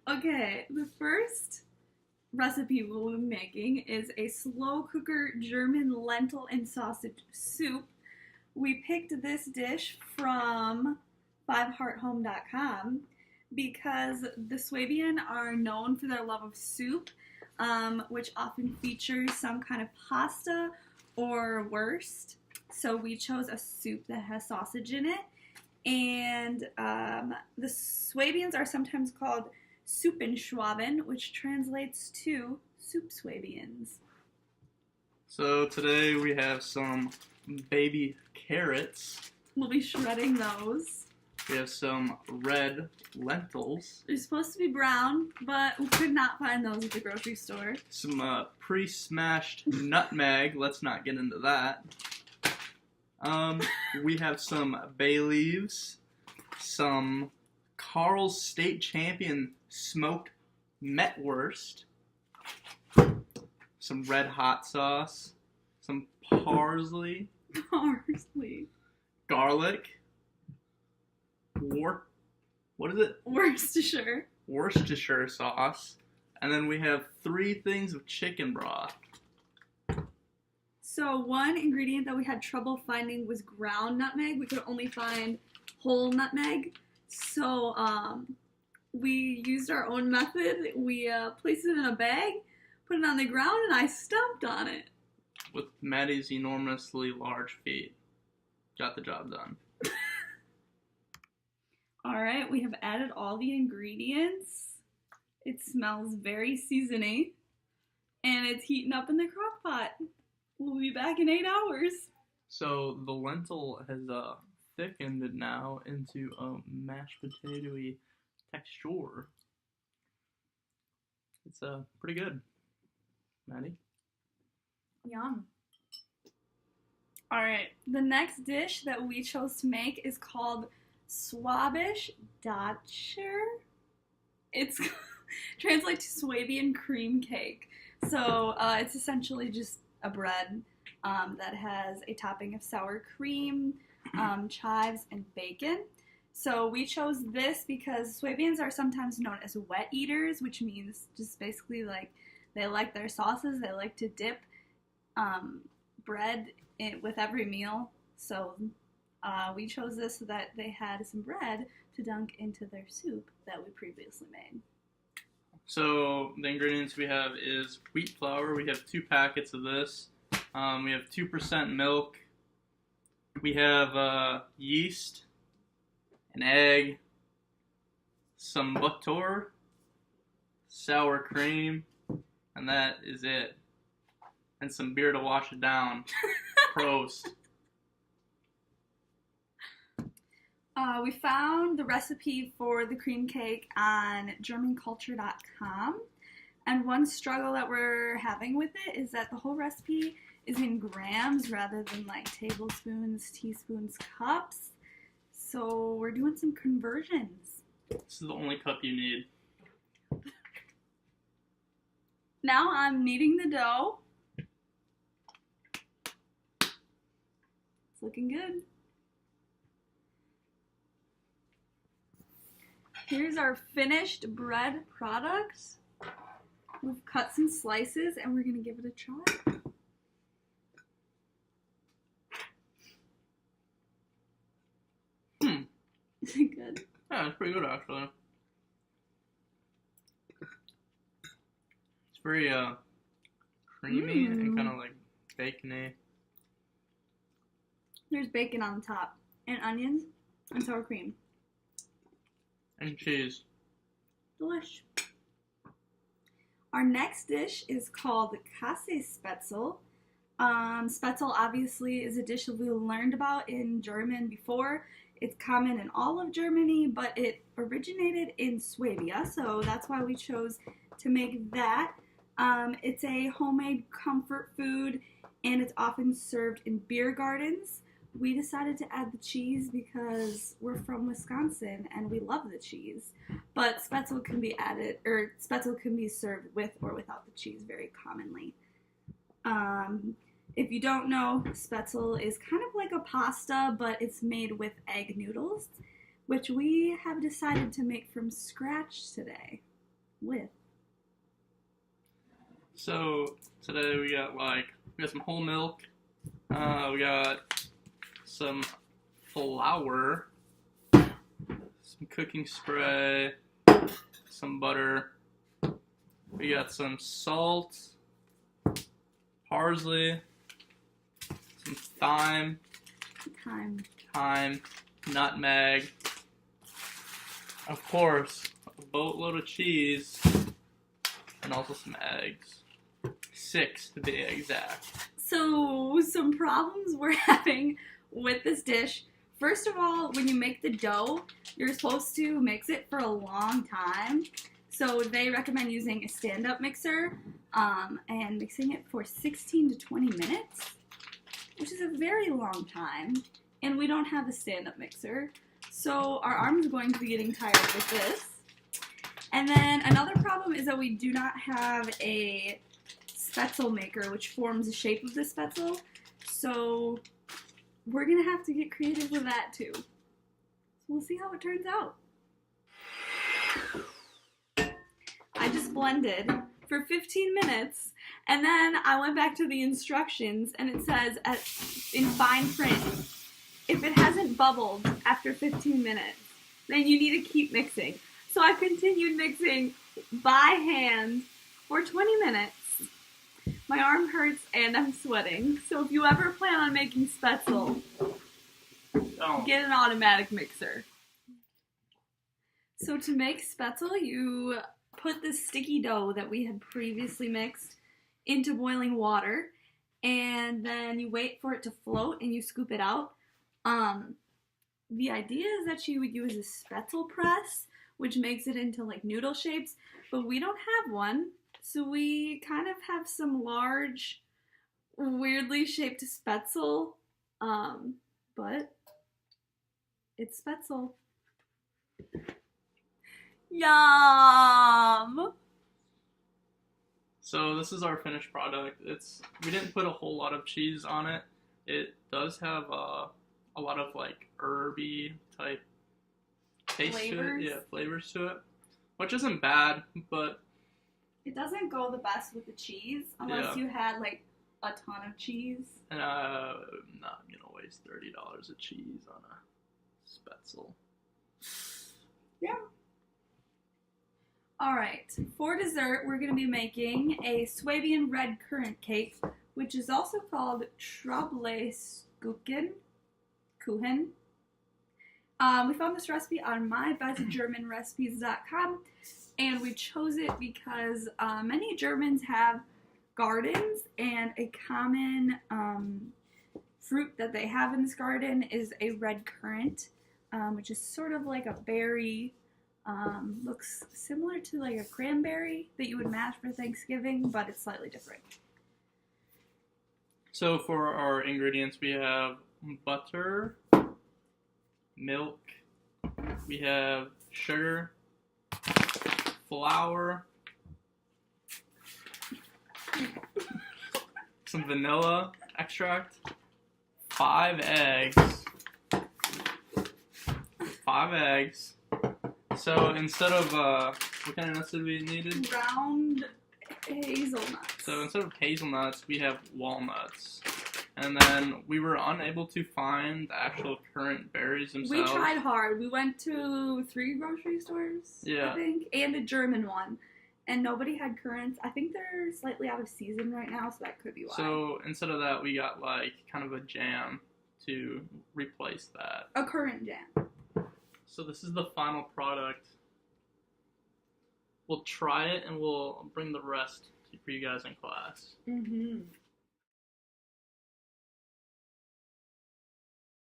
Okay, the first recipe we'll be making is a slow cooker German lentil and sausage soup. We picked this dish from fivehearthome.com because the Swabian are known for their love of soup, which often features some kind of pasta or wurst. So we chose a soup that has sausage in it. And the Swabians are sometimes called Suppenschwaben, which translates to soup Swabians. So today we have some baby carrots. We'll be shredding those. We have some red lentils. They're supposed to be brown, but we could not find those at the grocery store. Some pre-smashed nutmeg. Let's not get into that. We have some bay leaves, some Carl's State Champion smoked metwurst, some red hot sauce, some parsley, garlic, what is it? Worcestershire sauce, and then we have 3 things of chicken broth. So one ingredient that we had trouble finding was ground nutmeg. We could only find whole nutmeg. So we used our own method. We placed it in a bag, put it on the ground, and I stomped on it. With Maddie's enormously large feet. Got the job done. Alright, we have added all the ingredients. It smells very seasony. And it's heating up in the crock pot. We'll be back in 8 hours. So the lentil has thickened now into a mashed potato-y texture. It's pretty good. Maddie? Yum. Alright, the next dish that we chose to make is called Swabisch Datscher. It's translates to Swabian cream cake. So it's essentially just a bread that has a topping of sour cream, chives, and bacon. So we chose this because Swabians are sometimes known as wet eaters, which means just basically like they like their sauces. They like to dip bread with every meal. So we chose this so that they had some bread to dunk into their soup that we previously made. So the ingredients we have is wheat flour. We have 2 packets of this. We have 2% milk. We have yeast, an egg, some butter, sour cream, and that is it. And some beer to wash it down. Prost. We found the recipe for the cream cake on GermanCulture.com, and one struggle that we're having with it is that the whole recipe is in grams rather than like tablespoons, teaspoons, cups. So we're doing some conversions. This is the only cup you need. Now I'm kneading the dough. It's looking good. Here's our finished bread product. We've cut some slices and we're going to give it a try. Is it good? Yeah, it's pretty good actually. It's very creamy and kind of like bacony. There's bacon on the top and onions and sour cream. And cheese. Delish. Our next dish is called Käsespätzle. Spätzle obviously is a dish that we learned about in German before. It's common in all of Germany, but it originated in Swabia, so that's why we chose to make that. It's a homemade comfort food, and it's often served in beer gardens. We decided to add the cheese because we're from Wisconsin and we love the cheese. But spätzle can be added, or spätzle can be served with or without the cheese very commonly. If you don't know, spätzle is kind of like a pasta, but it's made with egg noodles, which we have decided to make from scratch today. with? So today we got some whole milk. We got some flour, some cooking spray, some butter. We got some salt, parsley, some thyme, nutmeg, of course, a boatload of cheese, and also some eggs. 6 to be exact. So, some problems we're having with this dish. First of all, when you make the dough, you're supposed to mix it for a long time. So they recommend using a stand-up mixer and mixing it for 16 to 20 minutes, which is a very long time. And we don't have a stand-up mixer, so our arm's going to be getting tired with this. And then another problem is that we do not have a spetzel maker, which forms the shape of the spetzel. So we're gonna have to get creative with that too. So we'll see how it turns out. I just blended for 15 minutes, and then I went back to the instructions, and it says in fine print, if it hasn't bubbled after 15 minutes, then you need to keep mixing. So I continued mixing by hand for 20 minutes. My arm hurts and I'm sweating. So if you ever plan on making spetzel, get an automatic mixer. So to make spetzel, you put the sticky dough that we had previously mixed into boiling water, and then you wait for it to float and you scoop it out. The idea is that you would use a spetzel press, which makes it into like noodle shapes, but we don't have one. So we kind of have some large, weirdly shaped spetzel, but it's spetzel. Yum! So this is our finished product. We didn't put a whole lot of cheese on it. It does have a lot of like herby type taste to it. Yeah, flavors to it, which isn't bad, but it doesn't go the best with the cheese unless you had like a ton of cheese. And I'm not gonna waste $30 of cheese on a spetzel. Yeah. Alright, for dessert we're going to be making a Swabian red currant cake, which is also called Kuchen. We found this recipe on myBestGermanRecipes.com, and we chose it because many Germans have gardens, and a common fruit that they have in this garden is a red currant, which is sort of like a berry. Looks similar to like a cranberry that you would mash for Thanksgiving, but it's slightly different. So for our ingredients, we have butter, milk, we have sugar, flour, some vanilla extract, 5 eggs. So instead of, what kind of nuts did we needed? Ground hazelnuts. So instead of hazelnuts, we have walnuts. And then we were unable to find the actual currant berries themselves. We tried hard. We went to 3 grocery stores, I think, and a German one. And nobody had currants. I think they're slightly out of season right now, so that could be why. So instead of that, we got like kind of a jam to replace that. A currant jam. So this is the final product. We'll try it and we'll bring the rest for you guys in class. Mm-hmm.